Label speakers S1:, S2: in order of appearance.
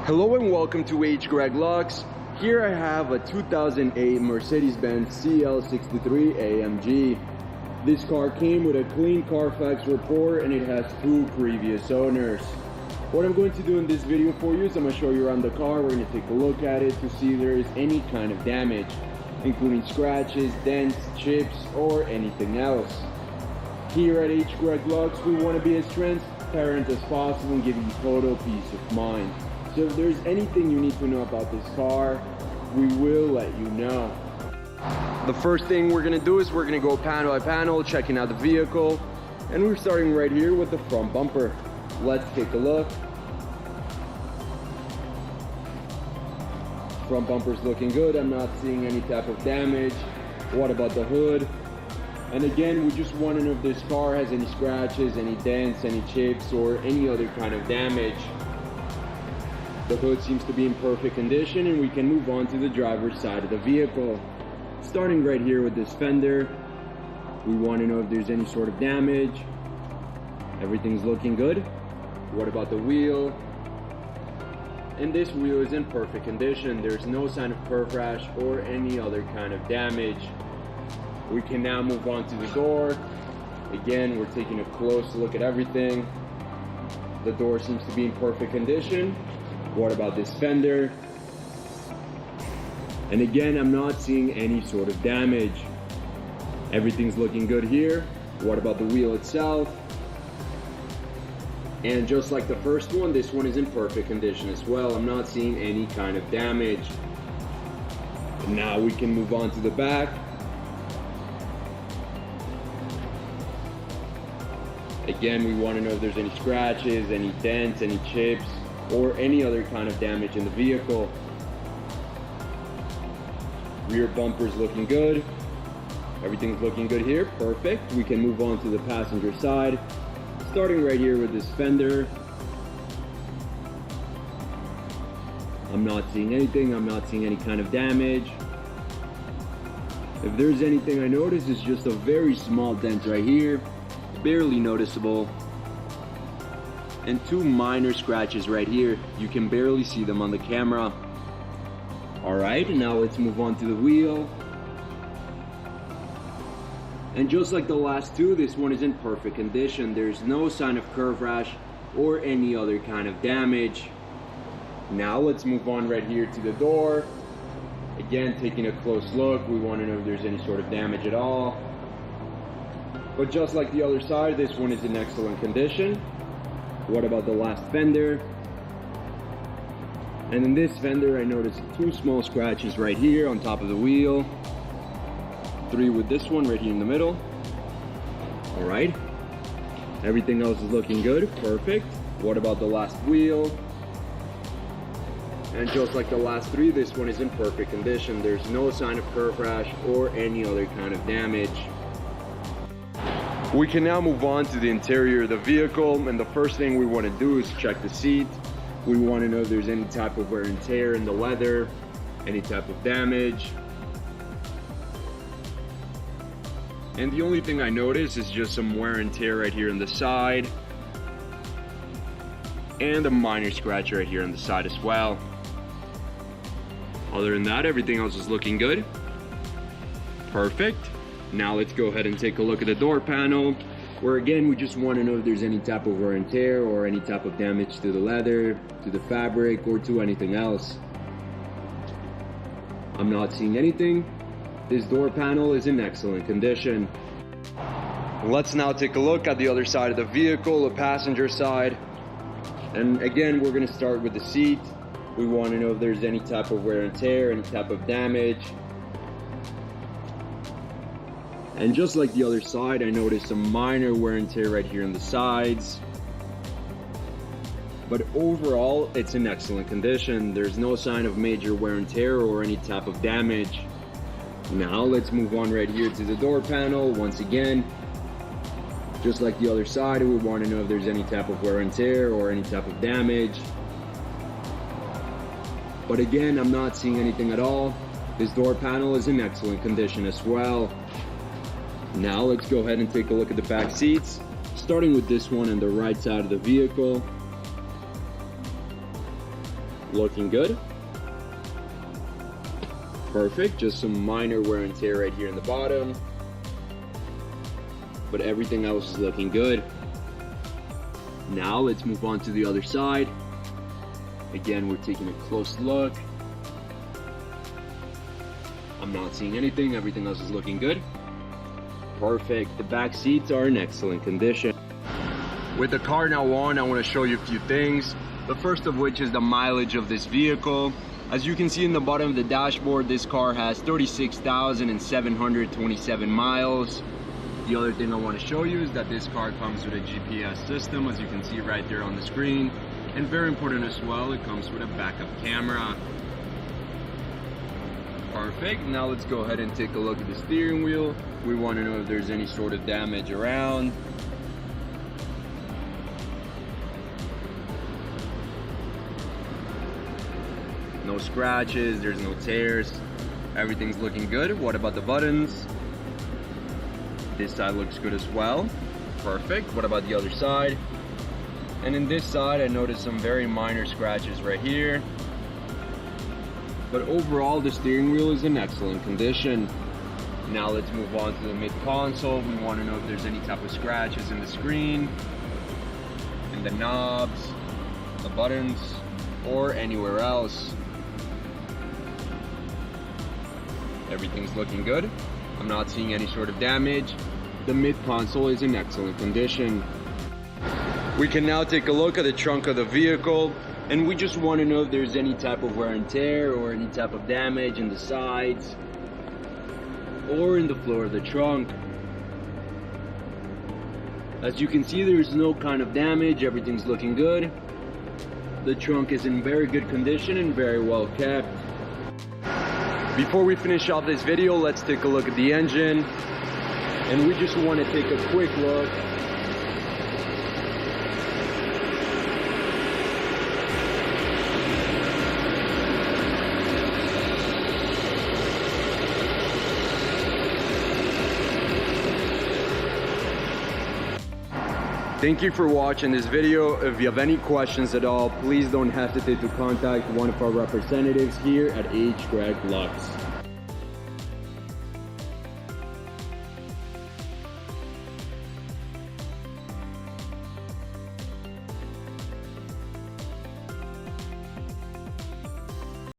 S1: Hello and welcome to Greg Lux. Here I have a 2008 Mercedes-Benz Cl63 Amg. This car came with a clean Carfax report and it has 2 previous owners. What I'm going to do in this video for you is I'm going to show you around the car. We're going to take a look at it to see if there is any kind of damage, including scratches, dents, chips, or anything else. Here at Greg Lux, we want to be as transparent as possible and give you total peace of mind. So if there's anything you need to know about this car, we will let you know. The first thing we're going to do is we're going to go panel by panel, checking out the vehicle. And we're starting right here with the front bumper. Let's take a look. Front bumper's looking good. I'm not seeing any type of damage. What about the hood? And again, we just want to know if this car has any scratches, any dents, any chips, or any other kind of damage. The hood seems to be in perfect condition, and we can move on to the driver's side of the vehicle. Starting right here with this fender, we want to know if there's any sort of damage. Everything's looking good. What about the wheel? And this wheel is in perfect condition. There's no sign of curve rash or any other kind of damage. We can now move on to the door. Again, we're taking a close look at everything. The door seems to be in perfect condition. What about this fender? And again, I'm not seeing any sort of damage. Everything's looking good here. What about the wheel itself? And just like the first one, this one is in perfect condition as well. I'm not seeing any kind of damage. And now we can move on to the back. Again, we want to know if there's any scratches, any dents, any chips, or any other kind of damage in the vehicle. Rear bumper's looking good. Everything's looking good here. Perfect. We can move on to the passenger side. Starting right here with this fender. I'm not seeing anything. I'm not seeing any kind of damage. If there's anything I notice, it's just a very small dent right here. Barely noticeable. And 2 minor scratches right here. You can barely see them on the camera. Alright, now let's move on to the wheel. And just like the last 2, this one is in perfect condition. There's no sign of curve rash or any other kind of damage. Now let's move on right here to the door. Again, taking a close look, we want to know if there's any sort of damage at all. But just like the other side, this one is in excellent condition. What about the last fender? And in this fender, I noticed 2 small scratches right here on top of the wheel. 3 with this one right here in the middle. All right. Everything else is looking good. Perfect. What about the last wheel? And just like the last 3, this one is in perfect condition. There's no sign of curve rash or any other kind of damage. We can now move on to the interior of the vehicle, and the first thing we want to do is check the seat. We want to know if there's any type of wear and tear in the leather, any type of damage. And the only thing I notice is just some wear and tear right here on the side, and a minor scratch right here on the side as well. Other than that, everything else is looking good. Perfect. Now let's go ahead and take a look at the door panel, where again, we just want to know if there's any type of wear and tear or any type of damage to the leather, to the fabric, or to anything else. I'm not seeing anything. This door panel is in excellent condition. Let's now take a look at the other side of the vehicle, the passenger side. And again, we're going to start with the seat. We want to know if there's any type of wear and tear, any type of damage. And just like the other side, I noticed some minor wear and tear right here on the sides. But overall, it's in excellent condition. There's no sign of major wear and tear or any type of damage. Now let's move on right here to the door panel. Once again, just like the other side, we want to know if there's any type of wear and tear or any type of damage. But again, I'm not seeing anything at all. This door panel is in excellent condition as well. Now let's go ahead and take a look at the back seats, starting with this one on the right side of the vehicle. looking good. Perfect, just some minor wear and tear right here in the bottom, but everything else is looking good. Now let's move on to the other side. Again, we're taking a close look. I'm not seeing anything, everything else is looking good. Perfect, the back seats are in excellent condition. With the car now on, I want to show you a few things. The first of which is the mileage of this vehicle. As you can see in the bottom of the dashboard, this car has 36,727 miles. The other thing I want to show you is that this car comes with a GPS system, as you can see right there on the screen. And very important as well, it comes with a backup camera. Perfect, now let's go ahead and take a look at the steering wheel. We want to know if there's any sort of damage around. No scratches, there's no tears, everything's looking good. What about the buttons? This side looks good as well. Perfect. What about the other side? And in this side, I noticed some very minor scratches right here. But overall, the steering wheel is in excellent condition. Now let's move on to the mid console. We want to know if there's any type of scratches in the screen, in the knobs, the buttons, or anywhere else. Everything's looking good. I'm not seeing any sort of damage. The mid console is in excellent condition. We can now take a look at the trunk of the vehicle, and we just want to know if there's any type of wear and tear or any type of damage in the sides or in the floor of the trunk. As you can see, there's no kind of damage, everything's looking good. The trunk is in very good condition and very well kept. Before we finish off this video, let's take a look at the engine. And we just want to take a quick look. Thank you for watching this video. If you have any questions at all, please don't hesitate to contact one of our representatives here at H. Greg Lux.